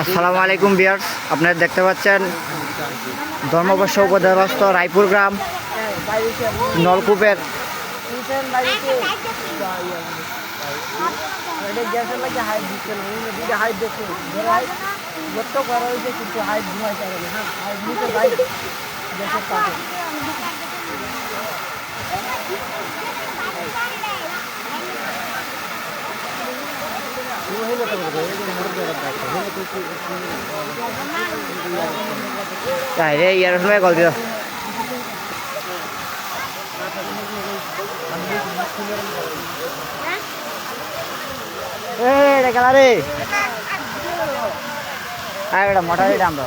আসসালামু আলাইকুম ভিউয়ার্স, আপনারা দেখতে পাচ্ছেন ধর্মবর্ষ উপদেশস্থ রায়পুর গ্রাম নলকূপের ইয়ার সময় কল দিও। রে মোটা রেট আমরা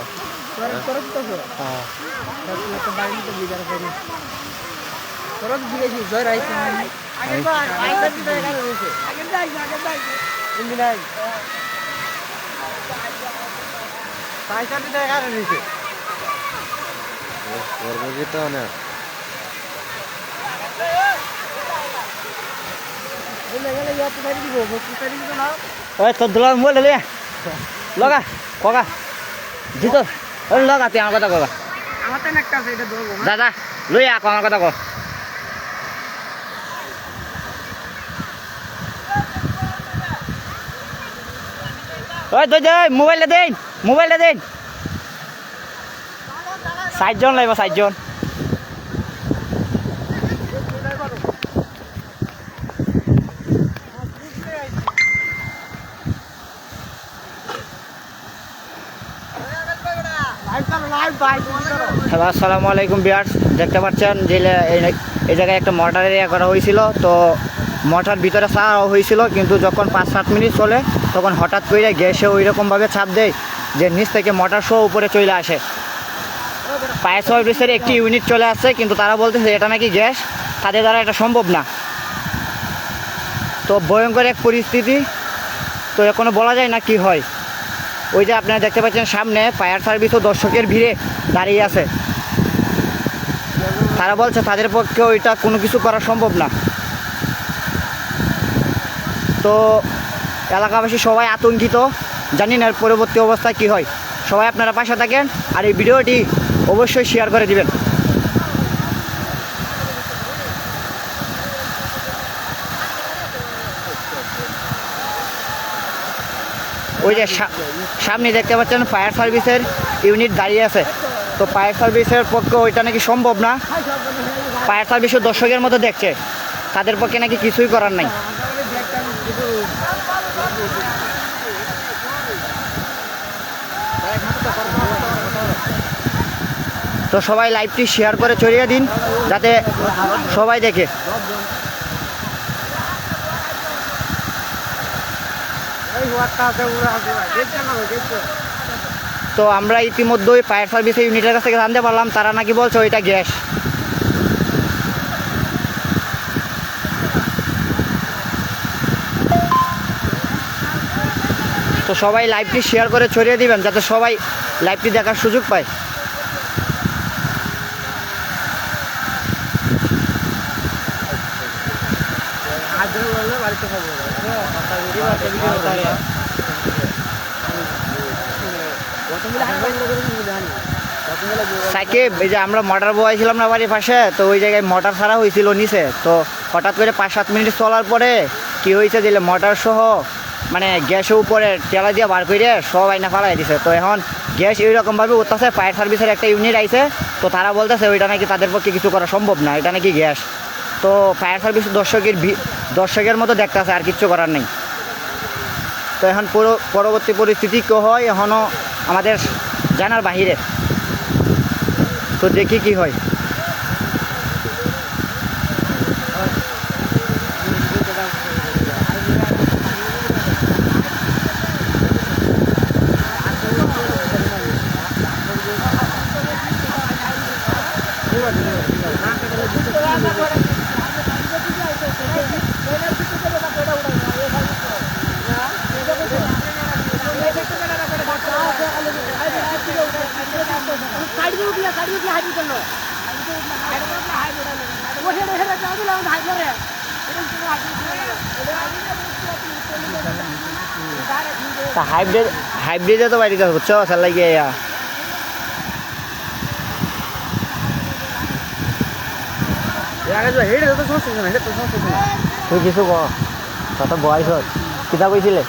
তোর দুলা মোবাইল লগা কগা জিতো লগা তুই আমার কথা কগা দাদা লই আক আমার কথা কর। ওই তুই মোবাইলটা দেন, মোবাইলটা দেন। 60 জন লাগবে, 60 জন। হ্যালো, আসসালামু আলাইকুম ভিউয়ার্স, দেখতে পাচ্ছেন যে এই জায়গায় একটা মোটর এরিয়া করা হয়েছিল। তো মোটর ভিতরে চা হয়েছিল, কিন্তু যখন 5-7 মিনিট চলে তখন হঠাৎ করে গ্যাসে ওই রকমভাবে চাপ দেয় যে নিচ থেকে মোটর সহ উপরে চলে আসে। ফায়ার সার্ভিসের একটি ইউনিট চলে আসছে, কিন্তু তারা বলতেছে এটা নাকি গ্যাস, তাদের দ্বারা এটা সম্ভব না। তো ভয়ঙ্কর এক পরিস্থিতি, তো এখনও বলা যায় না কি হয়। ওই যে আপনারা দেখতে পাচ্ছেন সামনে ফায়ার সার্ভিস ও দর্শকের ভিড়ে দাঁড়িয়ে আছে। তারা বলছে তাদের পক্ষে ওইটা কোনো কিছু করা সম্ভব না। তো এলাকাবাসী সবাই আতঙ্কিত, জানি না পরবর্তী অবস্থা কি হয়। সবাই আপনারা পাশে থাকেন আর এই ভিডিওটি অবশ্যই শেয়ার করে দিবেন। ওই যে সামনে দেখতে পাচ্ছেন ফায়ার সার্ভিসের ইউনিট দাঁড়িয়ে আছে। তো ফায়ার সার্ভিসের পক্ষে ওইটা নাকি সম্ভব না। ফায়ার সার্ভিসের দর্শকের মতো দেখছে, তাদের পক্ষে নাকি কিছুই করার নাই। তো সবাই লাইভটি শেয়ার করে ছড়িয়ে দিন যাতে সবাই দেখে। তো আমরা ইতিমধ্যেই ফায়ার সার্ভিসের ইউনিটের কাছ থেকে জানতে পারলাম তারা নাকি বলছে ওইটা গ্যাস। তো সবাই লাইভটি শেয়ার করে ছড়িয়ে দিবেন যাতে সবাই লাইভটি দেখার সুযোগ পায়। সাকিব, এই যে আমরা মোটর বয়াইছিলাম না বাড়ির পাশে, তো ওই জায়গায় মোটর ছাড়া হয়েছিল নিচে। তো হঠাৎ করে 5-7 মিনিট চলার পরে কি হয়েছে যে মোটর সহ মানে গ্যাসের উপরে টেলা দিয়ে বার করে সব আইনা ফালাই দিছে। তো এখন গ্যাস এইরকমভাবে উঠতেছে, ফায়ার সার্ভিসের একটা ইউনিট আইছে। তো তারা বলতেছে ওইটা নাকি তাদের পক্ষে কিছু করা সম্ভব না, এটা নাকি গ্যাস। তো ফায়ার সার্ভিস দর্শকের মতো দেখতেছে, আর কিচ্ছু করার নেই। তো এখন পরবর্তী পরিস্থিতি কী হয় এখনও আমাদের জানার বাহিরে। তো দেখি কি হয়। তা হাইব্রিডে তো বাইরে বুঝছো স্যার লাগিয়ে তুই কিছু ক তত বয়স কিতা কইছিলে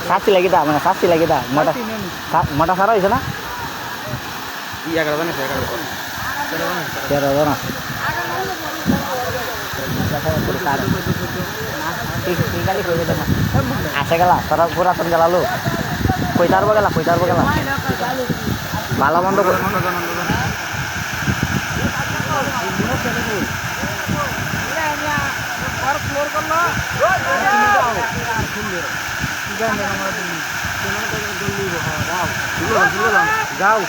শাস্তি লাগি তা মানে শাস্তি লাগি তা মোটা সারা হয়েছে না 13 জন আছে গেলা তোরা পুরাতন গেলালো কইতার গেলা ভালো মন্দ যাও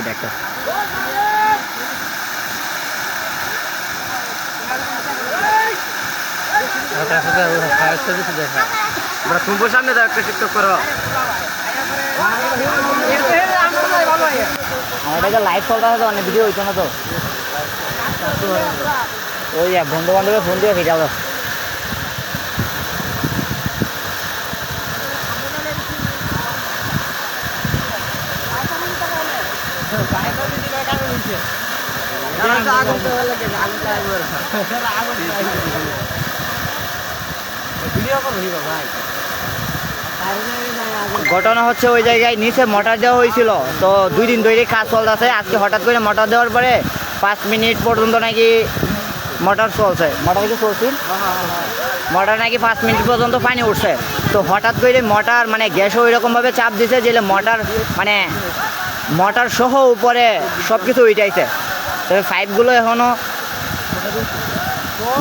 দেখো তোমার সামনে একটা টিকটক করো আমাদের লাইভ চলতে আছে তো অনেক ভিডিও হইতো না তো ওই বন্ধু বান্ধবের ফোন দিয়ে ভিডিও ঘটনা হচ্ছে ওই জায়গায় নিচে মোটর দেওয়া হয়েছিল তো 2 দিন ধরে কাজ চলতেছে আজকে হঠাৎ করে মোটর দেওয়ার পরে 5 মিনিট পর্যন্ত নাকি মোটর চলছে মোটর নাকি 5 মিনিট পর্যন্ত পানি উঠছে তো হঠাৎ করে মোটর মানে গ্যাসও ওইরকমভাবে চাপ দিছে যে মোটর মানে মোটর সহ উপরে সব কিছু উঠাইছে তবে পাইপগুলো এখনও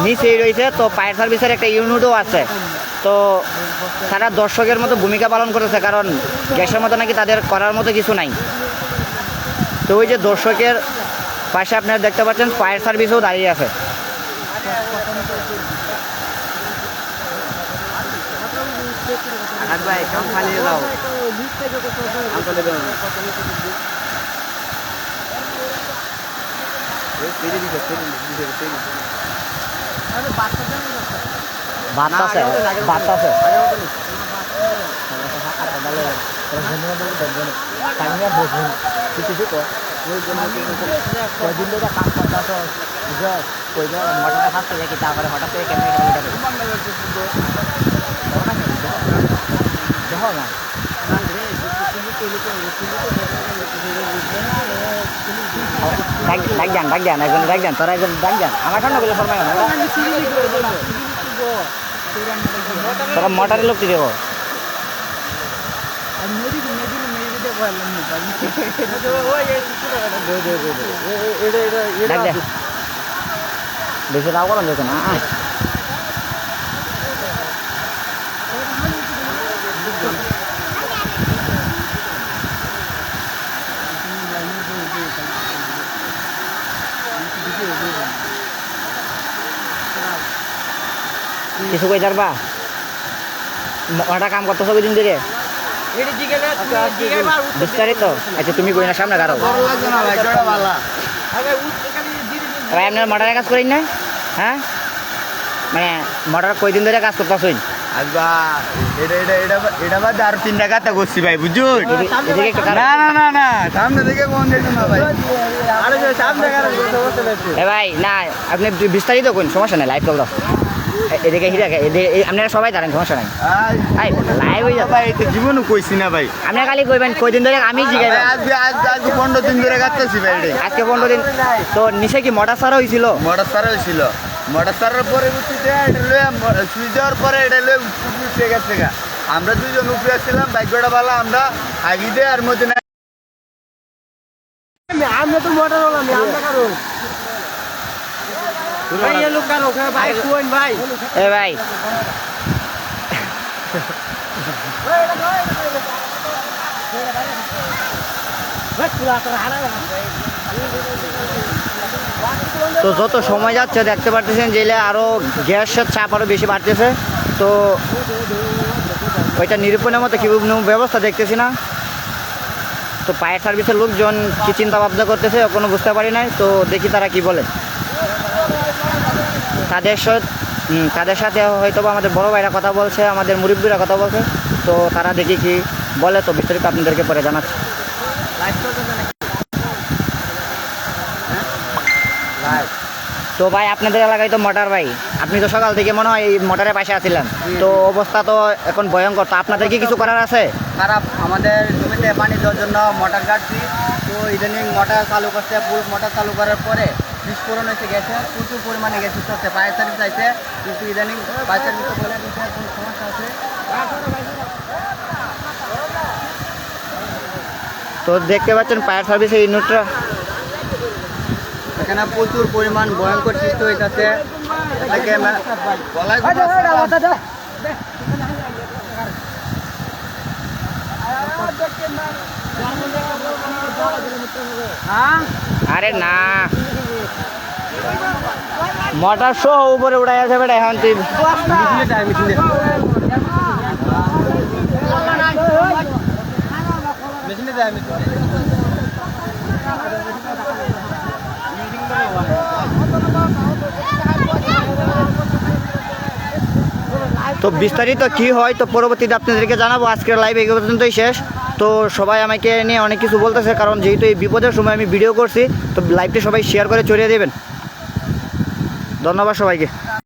নিচেই রয়েছে তো ফায়ার সার্ভিসের একটা ইউনিটও আছে তো তারা দর্শকের মতো ভূমিকা পালন করেছে কারণ গ্যাসের মতো নাকি তাদের করার মতো কিছু নাই তো ওই যে দর্শকের পাশে আপনারা দেখতে পাচ্ছেন ফায়ার সার্ভিসও দাঁড়িয়ে আছে ভাত আছে ডাক যান একজন ডাক যান তোরা একজন ডাক যান আমার ঠান্ডা বলে ফরমাই না তোরা মোটরের লোক দেবো বেশি রাও করেন যেত না কিছু কই যাবা ওটা কাম করতেছো কই দিন ধরে বিস্তারিত আচ্ছা তুমি কই না সামনে গারো ভাই আপনার মোটরের কাজ করেন না হ্যাঁ মানে মোটর কই দিন ধরে কাজ করতেছই এটা বাদে আর 3 টাকাতে করছি ভাই বুঝুন না সামনে থেকে কোন দেখুন না ভাই ভাই না আপনি বিস্তারিত কোন সমস্যা নাই লাইভ করো এদিকে আপনারা সবাই জানেন সমস্যা নাই লাইভ হয়ে যাবে জীবনও কইছি না ভাই আপনারা খালি কইবেন কই দিন ধরে আমি জিগাইব আজ 15 দিন ধরে কাটতেছি ভাই আজকে 15 দিন তো নিচে কি মোটর সারা হয়েছিল মোটর সারার পরে সুইচ দেওয়ার পরে এটা উঠে গেছে আমরা 2 জন উপরে আসছিলাম ভাগ্যটা ভালো আমরা আগিতে আর মধ্যে আমরা তো মোটর হলাম আমরা কারণ ভাই এই লোক কারো ভাই কোন ভাই এ ভাই তো যত সময় যাচ্ছে দেখতে পারতেছেন জেলে আরো গ্যাসের চাপ আরো বেশি বাড়তেছে তো ওইটা নিরূপণের মতো কি ব্যবস্থা দেখতেছি না তো ফায়ার সার্ভিসের লোকজন কি চিন্তা ভাবনা করতেছে এখনো বুঝতে পারি নাই, তো দেখি তারা কি বলে। তাদের সাথে হয়তো বা আমাদের বড় ভাইরা কথা বলছে, আমাদের মুরব্বীরা কথা বলছে, তো তারা দেখি কি বলে, তো বিস্তারিত আপনাদেরকে পরে জানাচ্ছি। তো ভাই আপনাদের এলাকায় তো মোটর, ভাই আপনি তো সকাল থেকে মনে হয় এই মোটরের পাশে আছিলেন, তো অবস্থা তো এখন ভয়ঙ্কর, তো আপনাদের কি কিছু করার আছে? খারাপ, আমাদের জমিতে পানি দেওয়ার জন্য মোটর কাটছি, তো ইদানিং মোটর চালু করছে, ফুল মোটর চালু করার পরে বিস্ফোরণ হয়েছে, গেছে প্রচুর পরিমাণে গ্যাস হচ্ছে, ফায়ার সার্ভিস আছে, কিন্তু ইদানিং ফায়ার সার্ভিস বলে দিচ্ছে কোনো সমস্যা আছে। তো দেখতে পাচ্ছেন ফায়ার সার্ভিসের ইউনিটরা এখানে প্রচুর পরিমাণ ভয়ঙ্কর সৃষ্টি হইতেছে। আরে না, মোটর সহ উপরে উড়াই আছে বেটা, এখন তুই তো বিস্তারিত কি হয় তো পরবর্তীতে আপনাদেরকে জানাবো। আজকের লাইভ এই পর্যন্তই শেষ। তো সবাই আমাকে নিয়ে অনেক কিছু বলতেছে, কারণ যেহেতু এই বিপদের সময় আমি ভিডিও করছি, তো লাইভটি সবাই শেয়ার করে ছড়িয়ে দেবেন। ধন্যবাদ সবাইকে।